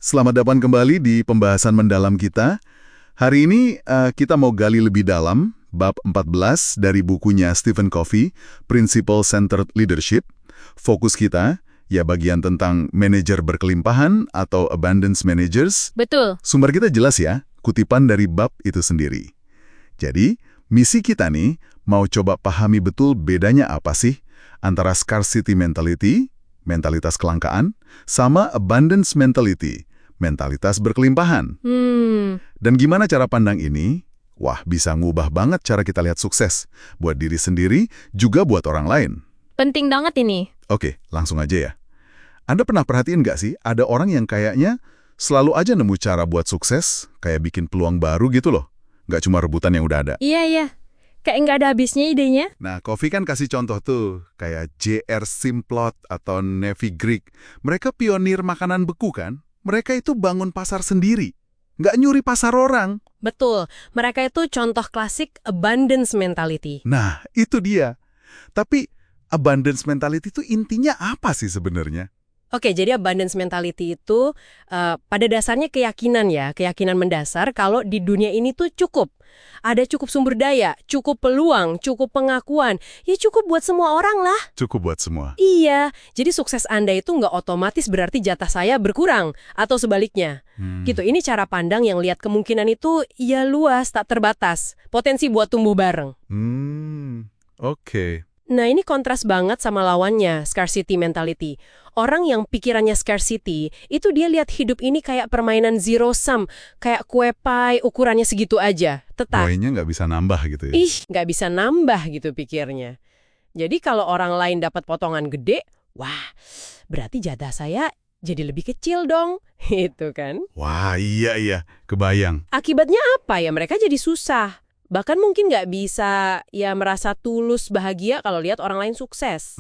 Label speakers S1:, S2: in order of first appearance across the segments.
S1: Selamat datang kembali di pembahasan mendalam kita. Hari ini kita mau gali lebih dalam bab 14 dari bukunya Stephen Covey, Principle Centered Leadership. Fokus kita ya bagian tentang manajer berkelimpahan atau abundance managers.
S2: Betul.
S1: Sumber kita jelas ya, kutipan dari bab itu sendiri. Jadi, misi kita nih mau coba pahami betul bedanya apa sih antara scarcity mentality, mentalitas kelangkaan, sama abundance mentality, mentalitas berkelimpahan. Dan gimana cara pandang ini? Wah, bisa ngubah banget cara kita lihat sukses. Buat diri sendiri, juga buat orang lain.
S2: Penting banget ini.
S1: Oke, langsung aja ya. Anda pernah perhatiin nggak sih, ada orang yang kayaknya selalu aja nemu cara buat sukses, kayak bikin peluang baru gitu loh. Nggak cuma rebutan yang udah ada.
S2: Iya. Kayak nggak ada habisnya idenya.
S1: Nah, Covey kan kasih contoh tuh, kayak J.R. Simplot atau Navy Greek. Mereka pionir makanan beku kan? Mereka itu bangun pasar sendiri. Nggak nyuri pasar orang.
S2: Betul. Mereka itu contoh klasik abundance mentality.
S1: Nah, itu dia. Tapi, abundance mentality itu intinya apa sih sebenarnya?
S2: Oke, jadi abundance mentality itu pada dasarnya keyakinan ya. Keyakinan mendasar kalau di dunia ini tuh cukup. Ada cukup sumber daya, cukup peluang, cukup pengakuan. Ya cukup buat semua orang lah.
S1: Cukup buat semua.
S2: Iya, jadi sukses Anda itu nggak otomatis berarti jatah saya berkurang. Atau sebaliknya. Gitu, ini cara pandang yang lihat kemungkinan itu ya luas, tak terbatas. Potensi buat tumbuh bareng.
S1: Oke.
S2: Nah, ini kontras banget sama lawannya, scarcity mentality. Orang yang pikirannya scarcity, itu dia lihat hidup ini kayak permainan zero sum, kayak kue pie ukurannya segitu aja.
S1: Poinnya nggak bisa nambah gitu ya?
S2: Nggak bisa nambah gitu pikirnya. Jadi kalau orang lain dapat potongan gede, wah, berarti jatah saya jadi lebih kecil dong, gitu kan.
S1: Wah, iya, kebayang.
S2: Akibatnya apa ya? Mereka jadi susah. Bahkan mungkin nggak bisa ya merasa tulus bahagia kalau lihat orang lain sukses.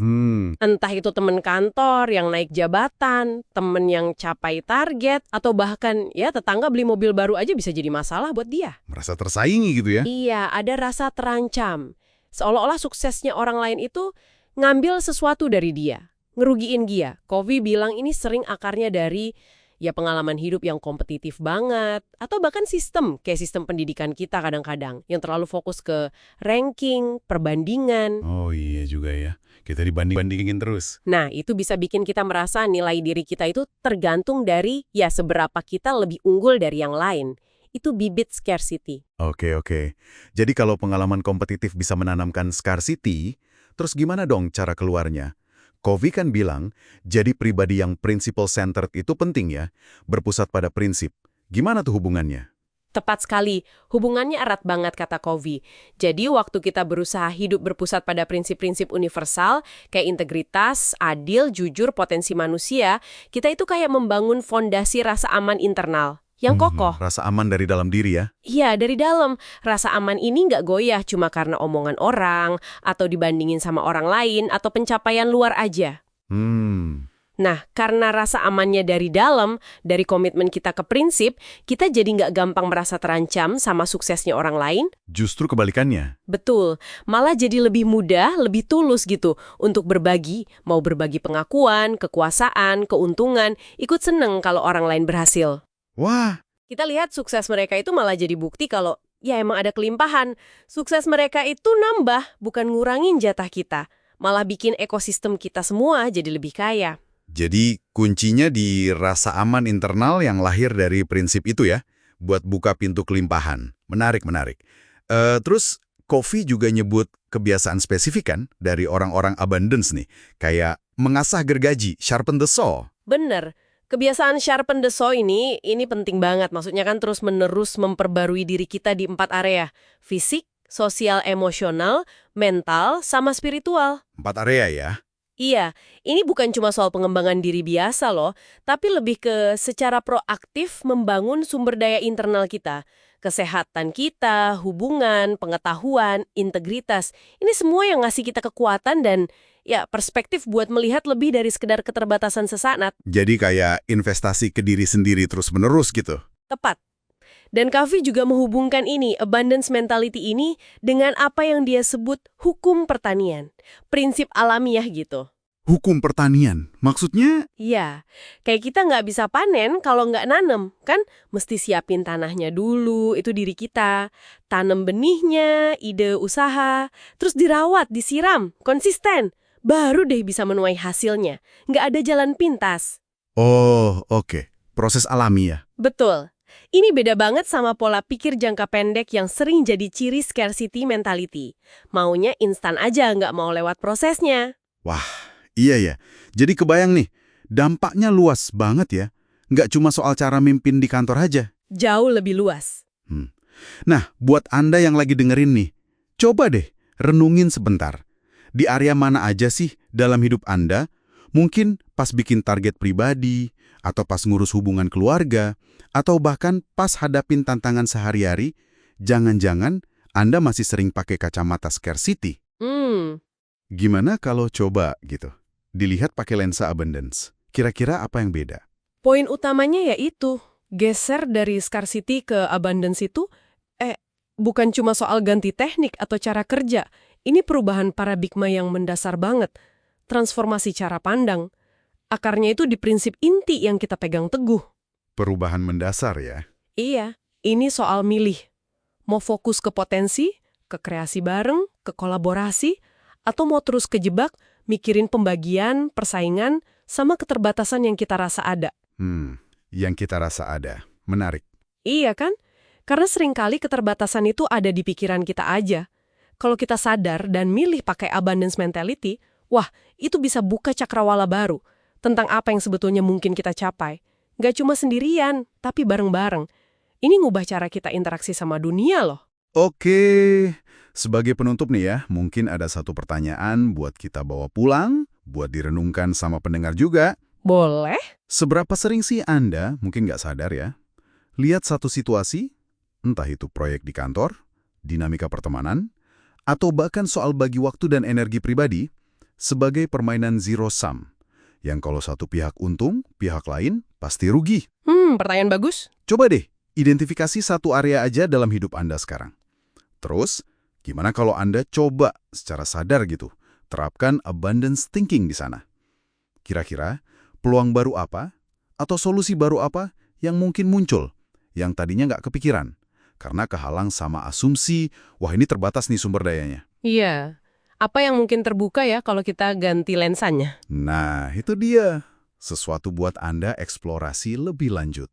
S2: Entah itu teman kantor yang naik jabatan, teman yang capai target, atau bahkan ya tetangga beli mobil baru aja bisa jadi masalah buat dia.
S1: Merasa tersaingi gitu ya?
S2: Iya, ada rasa terancam. Seolah-olah suksesnya orang lain itu ngambil sesuatu dari dia, ngerugiin dia. Covey bilang ini sering akarnya dari ya pengalaman hidup yang kompetitif banget, atau bahkan sistem, kayak sistem pendidikan kita kadang-kadang, yang terlalu fokus ke ranking, perbandingan.
S1: Oh iya juga ya, kita dibanding-bandingin terus.
S2: Nah, itu bisa bikin kita merasa nilai diri kita itu tergantung dari ya seberapa kita lebih unggul dari yang lain. Itu bibit scarcity.
S1: Oke. Jadi kalau pengalaman kompetitif bisa menanamkan scarcity, terus gimana dong cara keluarnya? Covey kan bilang, jadi pribadi yang principle-centered itu penting ya, berpusat pada prinsip. Gimana tuh hubungannya?
S2: Tepat sekali, hubungannya erat banget kata Covey. Jadi waktu kita berusaha hidup berpusat pada prinsip-prinsip universal, kayak integritas, adil, jujur, potensi manusia, kita itu kayak membangun fondasi rasa aman internal yang kokoh.
S1: Rasa aman dari dalam diri ya?
S2: Iya, dari dalam. Rasa aman ini nggak goyah cuma karena omongan orang, atau dibandingin sama orang lain, atau pencapaian luar aja. Nah, karena rasa amannya dari dalam, dari komitmen kita ke prinsip, kita jadi nggak gampang merasa terancam sama suksesnya orang lain.
S1: Justru kebalikannya.
S2: Betul, malah jadi lebih mudah, lebih tulus gitu untuk berbagi, mau berbagi pengakuan, kekuasaan, keuntungan, ikut seneng kalau orang lain berhasil.
S1: Wah,
S2: Kita lihat sukses mereka itu malah jadi bukti kalau ya emang ada kelimpahan. Sukses mereka itu nambah, bukan ngurangin jatah kita. Malah bikin ekosistem kita semua jadi lebih kaya.
S1: jadi kuncinya di rasa aman internal yang lahir dari prinsip itu ya, buat buka pintu kelimpahan. Menarik. Terus Covey juga nyebut kebiasaan spesifik kan dari orang-orang abundance nih, kayak mengasah gergaji, sharpen the saw.
S2: Bener. Kebiasaan sharpen the saw ini penting banget. Maksudnya kan terus-menerus memperbarui diri kita di 4 area. Fisik, sosial emosional, mental, sama spiritual.
S1: 4 area ya?
S2: Iya, ini bukan cuma soal pengembangan diri biasa loh, tapi lebih ke secara proaktif membangun sumber daya internal kita. Kesehatan kita, hubungan, pengetahuan, integritas. Ini semua yang ngasih kita kekuatan dan ya perspektif buat melihat lebih dari sekedar keterbatasan sesaat.
S1: Jadi kayak investasi ke diri sendiri terus-menerus gitu?
S2: Tepat. Dan Covey juga menghubungkan ini, abundance mentality ini, dengan apa yang dia sebut hukum pertanian. Prinsip alamiah gitu.
S1: Hukum pertanian, maksudnya?
S2: Iya, kayak kita nggak bisa panen kalau nggak nanem, kan? Mesti siapin tanahnya dulu, itu diri kita. Tanam benihnya, ide usaha, terus dirawat, disiram, konsisten. Baru deh bisa menuai hasilnya. Nggak ada jalan pintas.
S1: Oh, oke. Proses alami ya?
S2: Betul. Ini beda banget sama pola pikir jangka pendek yang sering jadi ciri scarcity mentality. Maunya instan aja, nggak mau lewat prosesnya.
S1: Wah, iya ya. Jadi kebayang nih, dampaknya luas banget ya. Nggak cuma soal cara mimpin di kantor aja.
S2: Jauh lebih luas.
S1: Nah, buat Anda yang lagi dengerin nih, coba deh renungin sebentar. Di area mana aja sih dalam hidup Anda? Mungkin pas bikin target pribadi, atau pas ngurus hubungan keluarga, atau bahkan pas hadapin tantangan sehari-hari, jangan-jangan Anda masih sering pakai kacamata scarcity. Gimana kalau coba gitu, dilihat pakai lensa abundance? Kira-kira apa yang beda?
S2: Poin utamanya yaitu, geser dari scarcity ke abundance itu, bukan cuma soal ganti teknik atau cara kerja. Ini perubahan paradigma yang mendasar banget. Transformasi cara pandang. Akarnya itu di prinsip inti yang kita pegang teguh.
S1: Perubahan mendasar ya?
S2: Iya, ini soal milih. Mau fokus ke potensi, ke kreasi bareng, ke kolaborasi, atau mau terus kejebak, mikirin pembagian, persaingan, sama keterbatasan yang kita rasa ada.
S1: Yang kita rasa ada. Menarik.
S2: Iya kan? Karena seringkali keterbatasan itu ada di pikiran kita aja. Kalau kita sadar dan milih pakai abundance mentality, wah, itu bisa buka cakrawala baru tentang apa yang sebetulnya mungkin kita capai. Nggak cuma sendirian, tapi bareng-bareng. Ini ngubah cara kita interaksi sama dunia loh.
S1: Oke, sebagai penutup nih ya, mungkin ada satu pertanyaan buat kita bawa pulang, buat direnungkan sama pendengar juga.
S2: Boleh?
S1: Seberapa sering sih Anda, mungkin nggak sadar ya, lihat satu situasi, entah itu proyek di kantor, dinamika pertemanan, atau bahkan soal bagi waktu dan energi pribadi, sebagai permainan zero sum, yang kalau satu pihak untung, pihak lain pasti rugi.
S2: Pertanyaan bagus.
S1: Coba deh, identifikasi satu area aja dalam hidup Anda sekarang. Terus, gimana kalau Anda coba secara sadar gitu, terapkan abundance thinking di sana? Kira-kira, peluang baru apa, atau solusi baru apa yang mungkin muncul, yang tadinya nggak kepikiran? Karena kehalang sama asumsi, wah ini terbatas nih sumber dayanya.
S2: Iya. Apa yang mungkin terbuka ya kalau kita ganti lensanya?
S1: Nah, itu dia. Sesuatu buat Anda eksplorasi lebih lanjut.